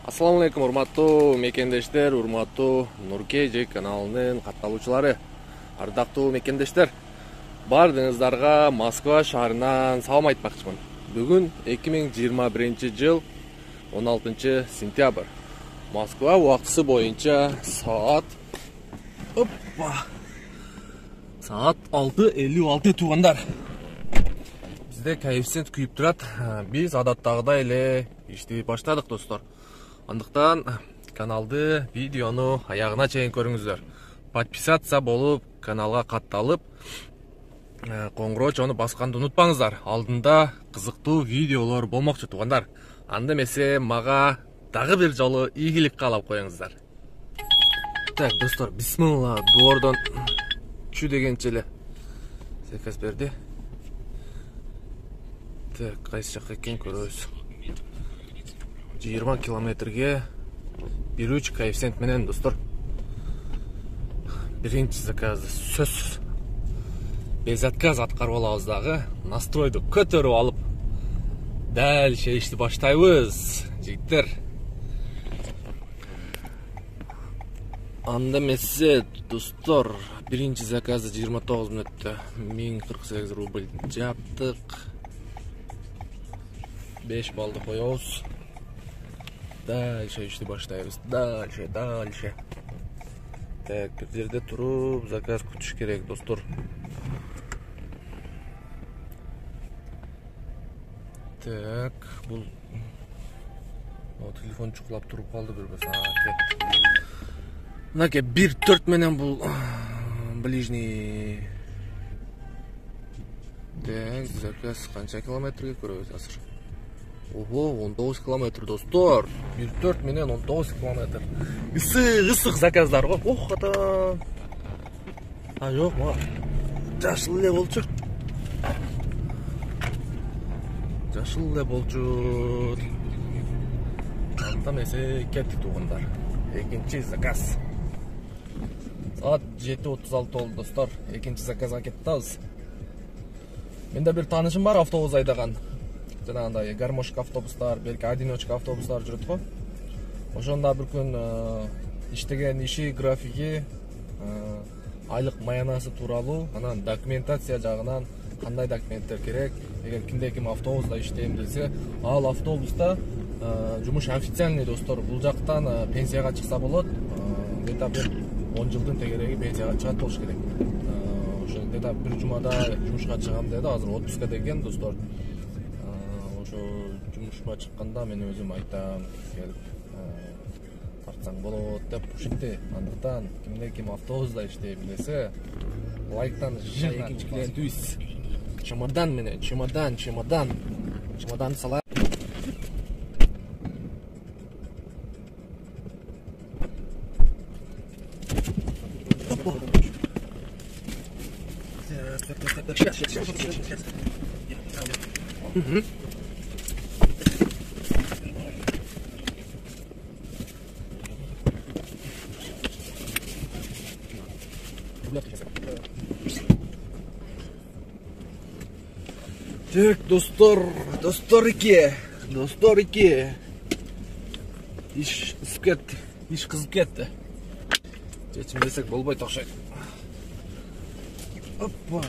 Assalamu alaikum, урматтуу мекендештер, урматтуу Нурке Жек каналынын катталуучулары. Ардактуу мекендештер, бардыгыңыздарга Москва шаарынан салам айтмакчымын. Бүгүн 2021 жыл 16 сентябрь. Москва убактысы боюнча саат 6:56 туугандар. Бизде коэффициент күйүп турат. Биз адаттагыдай эле ишти баштадык, достор. Андыктан каналды, видеону аягына чейин көрүңүздөр. Подписаться болуп, каналга катталып, коңгуроо басканды унутпаңыздар. Алдында кызыктуу видеолор болмокчу туугандар. Анда эмесе мага дагы бир жолу ийгилик каалап коюңуздар. Так, достор, бисмилла, доордон чү дегенче эле заказ берди. Так, кайсы жакка экен көрөбүз. 20 километрге 1,3 коэффициент менен, достор. Биринчи заказды сөзсүз безотказ аткарып алабыз дагы. Настройду көтөрүп алып, дал ишти баштайбыз, жигиттер. Анда эмесе, достор, биринчи заказды 29 мүнөттө 1048 рубль жаптык. 5 балды коебуз. Дальше ишти баштайбыз. Дальше. Так, бир жерде туруп заказ күтүш керек, достор. Так, бул телефон чукулап туруп калды бир баса. Мынаке 1.4 менен бул ближний. Так, заказ канча километрге көрөбүз азыр? Ого, 19 километр, достор. 1.4 менен 19 километр. Ысык заказдар го. Ох, ата. Жок, ма. Жашыл эле болчу. Анда эмесе кетти туугандар. Экинчи заказ. Саат 7:36 болду, достор. Экинчи заказга кеттибиз. Менде бир таанышым бар, автобус айдаган. Жанагындай гармошка автобустар, белки одиночка автобустар жүрөт го. Ошондо бир күн иштеген иши графиги, айлык маянасы тууралуу, анан документация жагынан кандай документтер керек, эгер кимде ким автобуста иштейм десе, ал автобуста жумуш официальный, достор. Бул жактан пенсияга чыкса болот. Где-то бир 10 жылдын тегереги пенсияга чыгат болуш керек. Ошо где-то бир жумада жумушка чыгам деди, азыр отпуска деген, достор. Жумушка чыкканда мен өзүм айтам, келип тартсаң болот деп ушинти. Андыктан кимде ким автобуста иштейм десе, лайктан экинчи клиентибиз чемодан менен, чемодан сала. Так, достор iki. İş kızıp ketти. Чечим берсек болбойт окшойт. Оппа.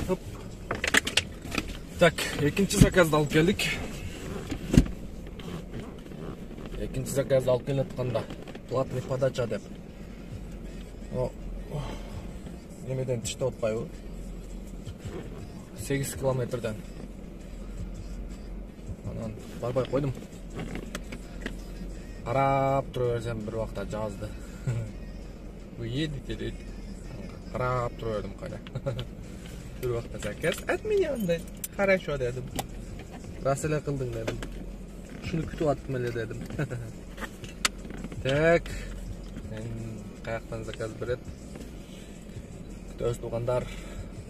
Оп. Так, экинчи заказды алып келдик. Экинчи заказды алып келатканда платный подача деп. Немеден тиштеп атпайбы? 8 километрден. Анан барбай койдум. Карап тура берсем бир убакта жазды. Бу едете дейт. Карап тура бердим кайда. Бир убакта заказ от меня дейт. Хорошо дедим. Рас эле кылдың дедим. Шуну күтүп аттым эле дедим. Так. Каяктан заказ берет. Күтөбүз туугандар.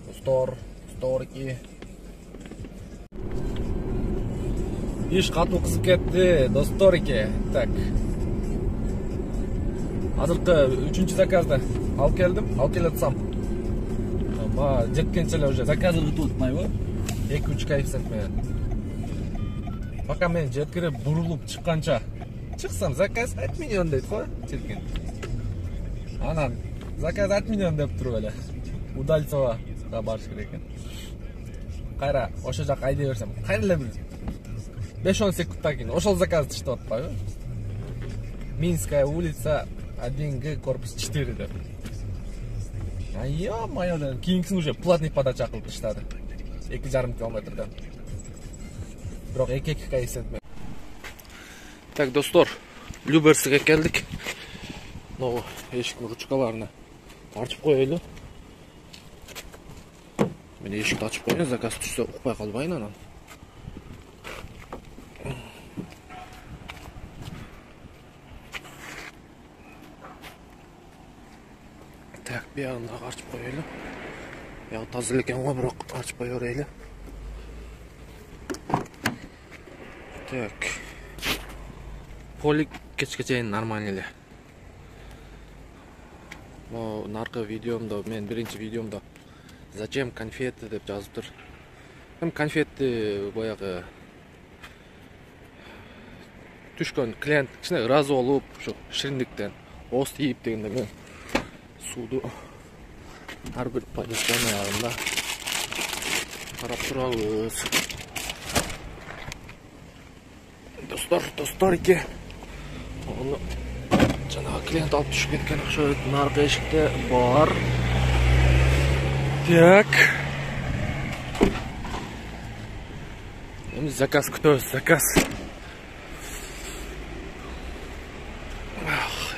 Достор 2. Иш катуу кызып кетти, достор 2. Так. Азыркы 3-чү заказды алып келдим, алып келатсам. жеткенче эле уже заказды күтүп атпайбы? 2-3 коэффициент менен. Пока мен жеткирип бурулуп чыкканча чыксам заказ отменен дейт го, четкен. Анан заказ отменен деп туруп эле. Удальцова барыш керек экен. Кайра ошо жака айдей берсем, кайра эле бир 5-10 секундтан кийин ошол заказ иштеп атпайбы? Минская улица 1Г корпус 4 деп. Ё-моё, кийинкисин уже платный подача кылып таштады. 2,5 километрден. Бирок 2 коэффициент. Так, достор, Люберске келдик. Могу эшиктин ручкаларына ачып коелу. Мен эшикти ачып коеюн, заказ түшсө укпай калбайын анан. Так, биягын дагы ачып коелу. Бияг таза экен го, бирок ачып кое берели. Так. Полик кечке чейин нормально эле. Mo narkı videomda, men birinci videomda zачем конфеты деп жазыптыр. Hem конфетти баягы түшкөн клиент кичине ыраазы болуп, ушу шириндиктен ооз тийип дегенде мен сууду ар бир позиционный аягында карап турабыз. Достор ике. Onu жанагы клиент алып түшүп кеткен окшойт. Наркы эшикте бар. Так. Эми заказ күтөбүз, заказ.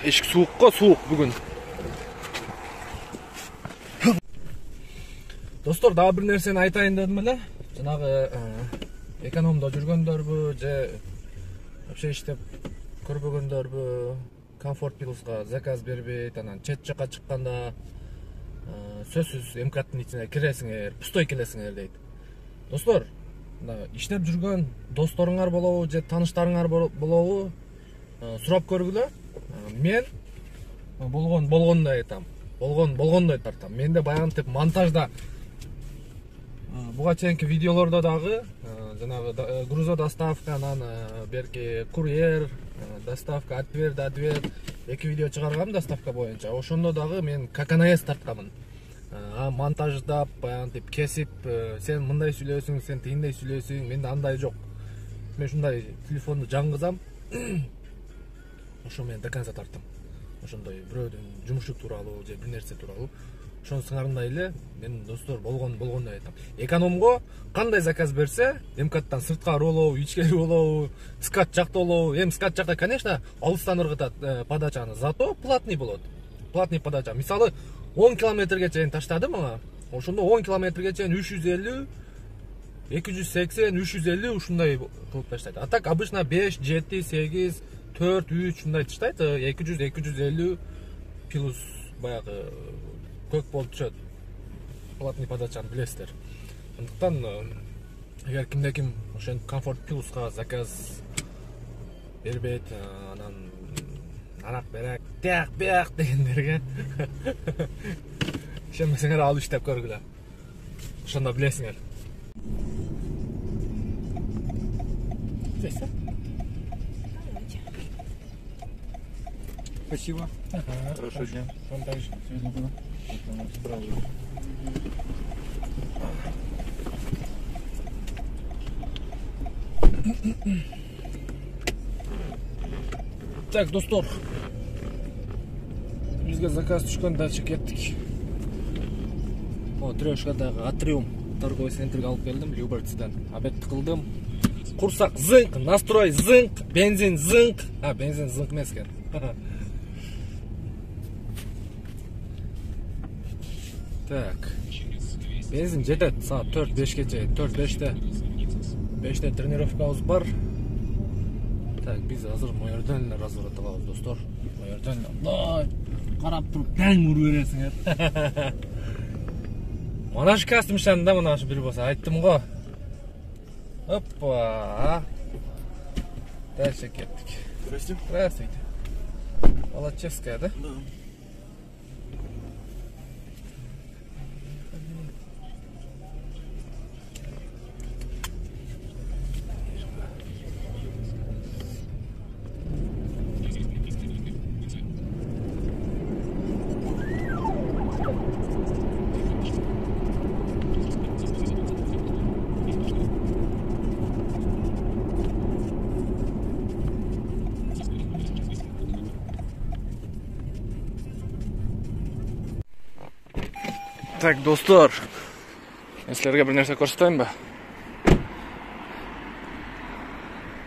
Эшик суукко, суук бүгүн. Достор, дагы бир нерсени айтайын дедим эле. Жанагы экономдо жүргөндөрбү же вообще иштеп көрбөгөндөрбү Комфорт Плюска заказ бербейт, анан чет жака чыкканда сөзсүз МКаттын ичине киресиңер, пустой келесиңер дейт. Достор, иштеп жүргөн досторуңар болобу же тааныштарыңар болобу сурап көргүлө. Мен болгондой айтам. Болгондой тартам. Менде баягынтип монтажда буга чейинки видеолордо дагы жанагы грузо доставка, анан берки курьер, доставка ответ, эки видео чыгаргам доставка боюнча. Ошондо дагы мен каканаэс тарткамын. Монтаждап, баягынтип кесип, сен мындай сүйлөсүң, сен тигиндей сүйлөсүң, менде андай жок. Мен ушундай телефонду жангызам. Ошо мен до конца тарттым. Ошондой бирөөдүн жумушу тууралуу же бир нерсе тууралуу. Ошону сыңарындай эле мен достор болгондой айтам. Экономго кандай заказ берсе, МКаттан сырткары болобу, ичкери болобу, скат жакта болобу. Скат жакта, конечно, алыстан ыргытат подачаны, зато платный болот. Платный подача. Мисалы 10 километрге чейин таштады мага. Ошондо 10 километрге чейин 350, 280, 350 ушундай кылып таштайт. А так обычно 5, 7, 8, 4, 3 ушундай таштайт. 200, 250 плюс баягы көк болуп түшөт. Платный подачаны билесиздер. Андыктан эгер кимде ким ошентип Комфорт Плюска заказ бербейт, анан нарак берек, тияк дегендерге ишенбесеңер алып иштеп көргүлө. Ошондо билесиңер. Спасибо. Хорошего дня. Вам также. Всего доброго. Так, достор. Бизге заказ түшкөн, дальше кеттик. Трёшкадагы Атриум торговый центрге алып келдим, Люберцден. Обедти кылдым. Курсак зынк, настрой зынк, бензин зынк. Бензин зынк эмес экен. Так. Бензин жетет саат 4-5ке чейин. 4-5те. 5те тренировкабыз бар. Так, биз азыр моерден разворот алабыз, достор. Моерден. Карап туруп таң уруп бересиңер. Мана шу кастымшанда мына шу бир болсо айттым го. Опа. Дальше кеттик. Здравствуйте. Здравствуйте. Волочевская, да? Да. Так, достор, силерге bir нәрсе көрсөтөйүн ба?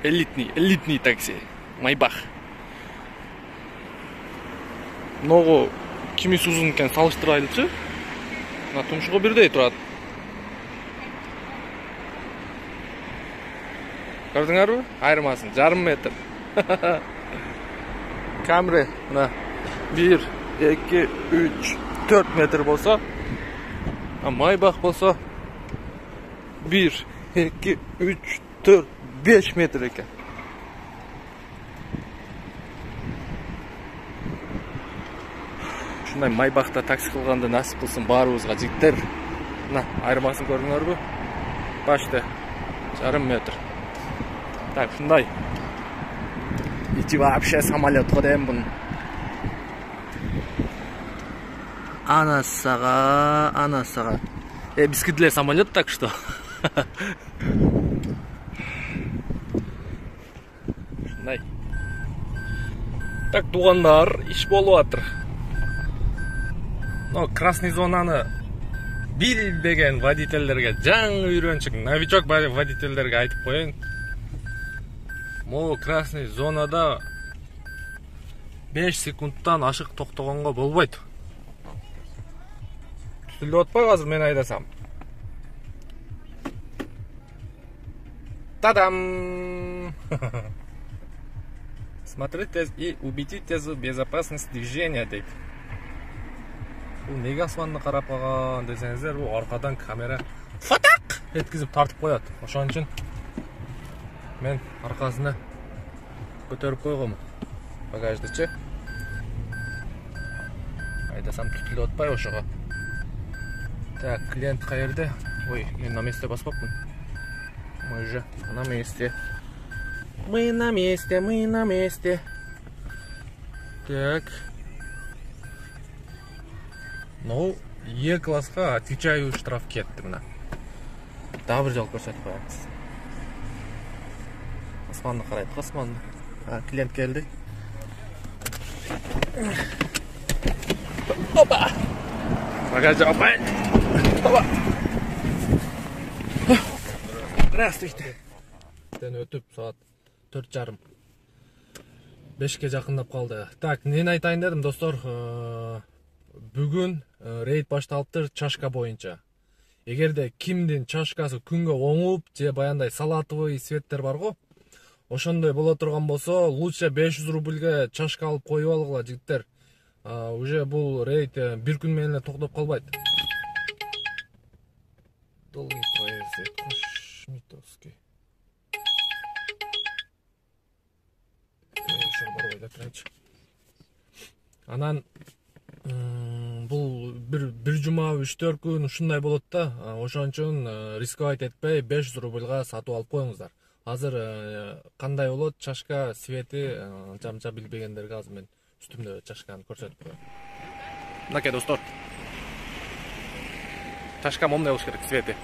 Элитный такси, Майбах. Могу кимис узун экен салыштырайлычы? Мына тумшугу бирдей турат. Көрдүңөрбү? Айырмасын, жарым метр. Камри, мына 1, 2, 3, 4 метр болсо, Майбах болсо 1, 2, 3, 4, 5 метр экен. Ушундай Майбахта такси кылганды насип кылсын баарыбызга жигиттер. Мына айырмасын көрдүңөрбү? Почти жарым метр. Так, ушундай. Ичи вообще самолет го дейм бунун. Анасага. Биздики деле самолет, так что. Ушундай. Так, туугандар, иш болуп атыр. Но красный зонаны билбеген водительдерге, жаңы үйрөнчүк, новичок водительдерге айтып коеюн. Могу красный зонада 5 секундтан ашык токтогонго болбойт. Түтүлүп атпайбы азыр мен айдасам? Тадам! Смотрите и убедитесь в безопасности движения дейт. Бул неге асманды карап калган десеңиздер, бул аркадан камера фатак эткизип тартып коет. Ошон үчүн мен аркасына көтөрүп койгом. Багаждычы. Айдасам түтүлүп атпайбы ошого. Так, клиент каерде? Ой, мен на месте баспапмын. Мы же на месте. Мы на месте. Так. Ну, Е-класска отвечаю штраф кетти мына. Дагы бир жол көрсөтүп коебуз. Асманды карайт, асманды. Клиент келди. Опа! Багаж опа! Опа! Здравствуйте. Өтүп саат 4:30. 5ке жакындап калды. Так, нени айтайын дедим, достор. Бүгүн рейд башталыптыр чашка боюнча. Эгерде кимдин чашкасы күнгө оңуп, же баяндай салатовый светтер барго, ошондой боло турган болсо, лучше 500 рубльге чашка алып коюп алгыла, жигиттер. Уже бул рейд бир күн менен эле токтоп калбайт. Долгий поезд, Кошмитовский. Анан бул бир жума 3-4 күн ушундай болот да. Ошон үчүн рисковать этпей 500 рубльга сатып алып коюңуздар. Азыр кандай болот чашка свети анча билбегендерге азыр мен үстүмдө чашканы көрсөтүп коем. Мынакей достор. Чашка момундай болуш керек свети.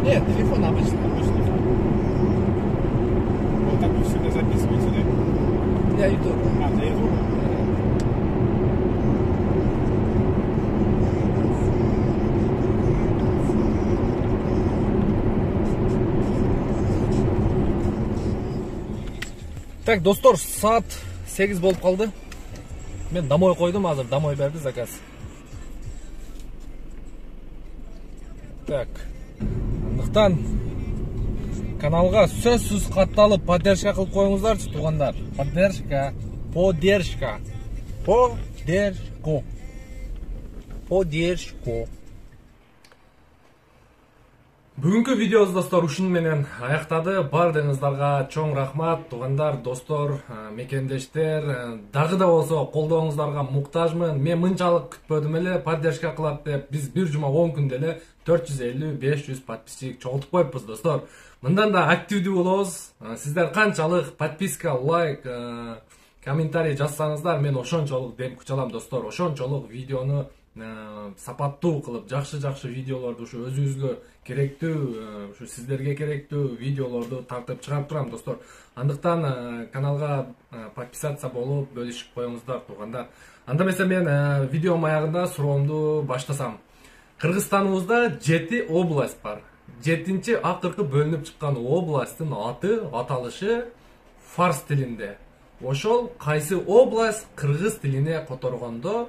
Нет, телефон обычный. Вот так вы всегда записываете, да? Я YouTube. Для YouTube? Так, достор, саат 8 болуп калды. Мен домой койдум, азыр домой берди заказ. Так. Андыктан каналга сөзсүз катталып поддержка кылып коюңуздарчы, туугандар. Поддержка. Бүгүнкү видеобуз достор ушун менен аяктады. Бардыгыңыздарга чоң рахмат, туугандар, достор, мекендештер. Дагы да болсо колдооңуздарга муктажмын. Мен мынчалык күтпөдүм эле, поддержка кылат деп биз бир жума 10 күндө эле 450-500 подписчик чогултуп коюппуз, достор. Мындан да активдүү болобуз. Сиздер канчалык подписка, лайк, комментарий жазсаңыздар, мен ошончолук дем күч алам, достор. Ошончолук видеону сапаттуу кылып жакшы видеолорду ушу өзүңүзгө керектүү, ушу сиздерге керектүү видеолорду тартып чыгарып турам достор. Андыктан каналга подписаться болуп бөлүшүп коюңуздар туугандар. Анда эмесе мен видеонун аягында суроомду баштасам. Кыргызстаныбызда 7 область бар. 7-нчи акыркы бөлүнүп чыккан областтын аталышы фарс тилинде. Ошол кайсы область кыргыз тилине которгондо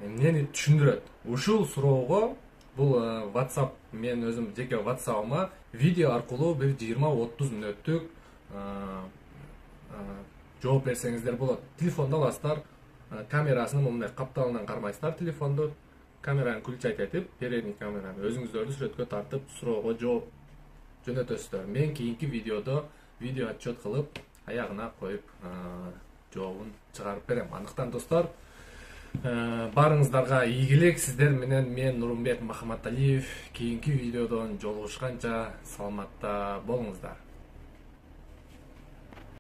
эмнени түшүндүрөт? Ушул суроого бул WhatsApp мен өзүм жеке WhatsApp'ыма видео аркылуу бир 20-30 мүнөттүк жооп берсеңиздер болот. Телефонду аласыздар, камерасынын мындай капталынан кармайсыздар телефонду, камераны включать этип, передний камераны өзүңүздөрдү сүрөткө тартып, суроого жооп жөнөтөсүздөр. Мен кийинки видеодо видео отчет кылып, аягына коюп жообун чыгарып берем. Андыктан достор, барыңыздарга ийгилик. Сиздер менен мен Нурумбек Махаматалиев. Кийинки видеодон жолугушканча саламатта болуңуздар.